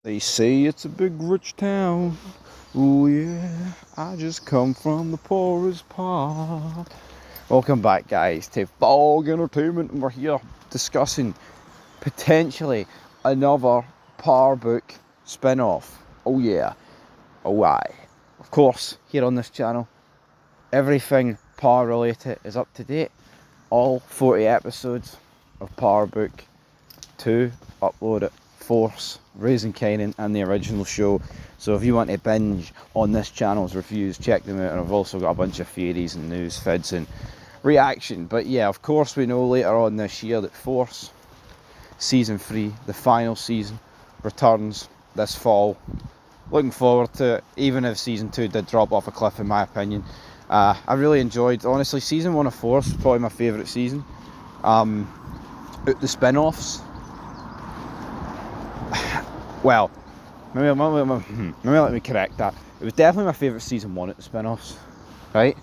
They say it's a big rich town. Oh yeah, I just come from the poorest part. Welcome back, guys, to Fog Entertainment, and we're here discussing potentially another Power Book spin-off. Oh yeah, oh aye. Of course, here on this channel, everything Power related is up to date. All 40 episodes of Power Book 2 uploaded. Force, Raising Kanan, and the original show. So if you want to binge on this channel's reviews, check them out. And I've also got a bunch of theories and news, vids and reaction. But yeah, of course we know later on this year that Force Season 3, the final season, returns this fall. Looking forward to it, even if Season 2 did drop off a cliff in my opinion. I really enjoyed, honestly, Season 1 of Force was probably my favourite season. The spin-offs, well, maybe let me correct that. It was definitely my favourite season 1 at the spin-offs, right?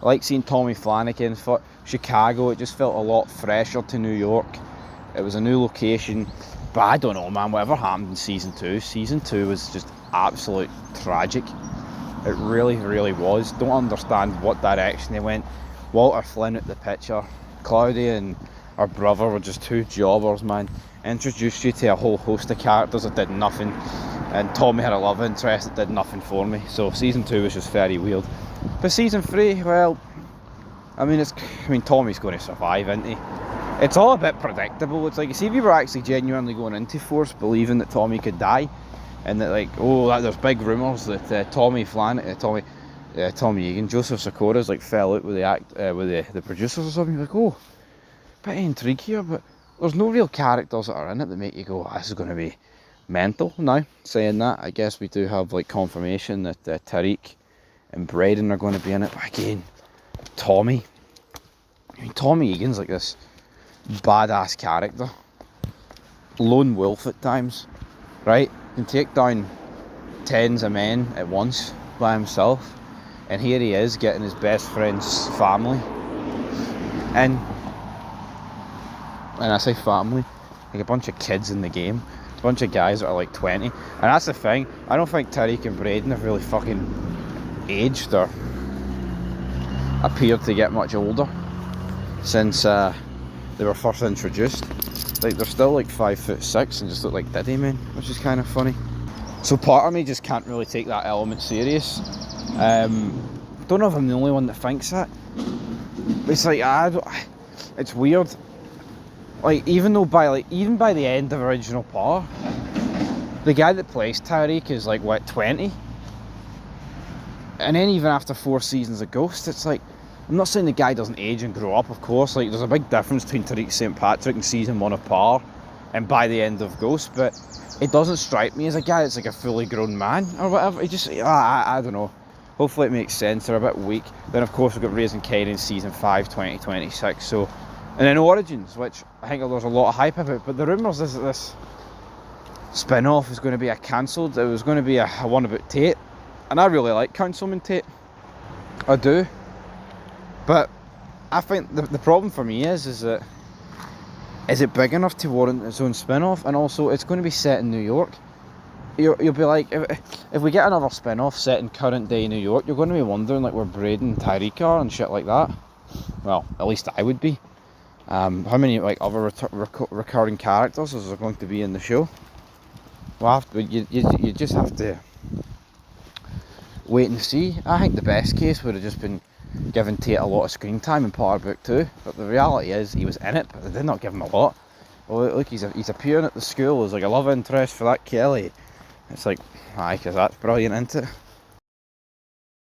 I like seeing Tommy Flanagan. Chicago, it just felt a lot fresher to New York. It was a new location, but I don't know, man, whatever happened in Season 2 was just absolute tragic. It really, really was. Don't understand what direction they went. Walter Flynn at the picture, Claudia and her brother were just two jobbers, man. Introduced you to a whole host of characters that did nothing, and Tommy had a love interest that did nothing for me. So Season 2 was just very weird. But Season 3, well, I mean Tommy's going to survive, isn't he? It's all a bit predictable. It's like, see, if you were actually genuinely going into Force believing that Tommy could die, and that there's big rumours that Tommy Egan, Joseph Sikora's fell out with the producers or something. You're like, oh, bit of intrigue here, but there's no real characters that are in it that make you go, oh, this is going to be mental. Now, saying that, I guess we do have confirmation that Tariq and Braden are going to be in it. But again, Tommy Egan's like this badass character, lone wolf at times, right? Can take down tens of men at once by himself, and here he is getting his best friend's family, and I say family, like a bunch of kids in the game, a bunch of guys that are like 20, and that's the thing, I don't think Tariq and Braden have really fucking aged or appeared to get much older since they were first introduced. Like, they're still like 5'6" and just look like Diddy, man, which is kind of funny. So part of me just can't really take that element serious. Don't know if I'm the only one that thinks that, but it's like, it's weird. Like, even by the end of original Power, the guy that plays Tariq is like, what, 20? And then even after 4 seasons of Ghost, it's like, I'm not saying the guy doesn't age and grow up, of course. Like, there's a big difference between Tariq St. Patrick in Season 1 of Power and by the end of Ghost, but it doesn't strike me as a guy that's like a fully grown man or whatever. It just, I don't know. Hopefully it makes sense. They're a bit weak. Then of course we've got Raising Kanan in Season 5, 2026. So, and then Origins, which I think there's a lot of hype about, but the rumours is that this spin-off is going to be cancelled. It was going to be a one about Tate, and I really like Councilman Tate. I do. But I think the problem for me is that, is it big enough to warrant its own spin-off? And also, it's going to be set in New York. You'll be like, if we get another spin-off set in current day New York, you're going to be wondering where Braden and Tariq are and shit like that. Well, at least I would be. How many other recurring characters is there going to be in the show? Well, you just have to wait and see. I think the best case would have just been giving Tate a lot of screen time in Power Book 2, but the reality is he was in it, but they did not give him a lot. Well, look, he's appearing at the school as like a love interest for that Kelly. It's like, aye, because that's brilliant, isn't it?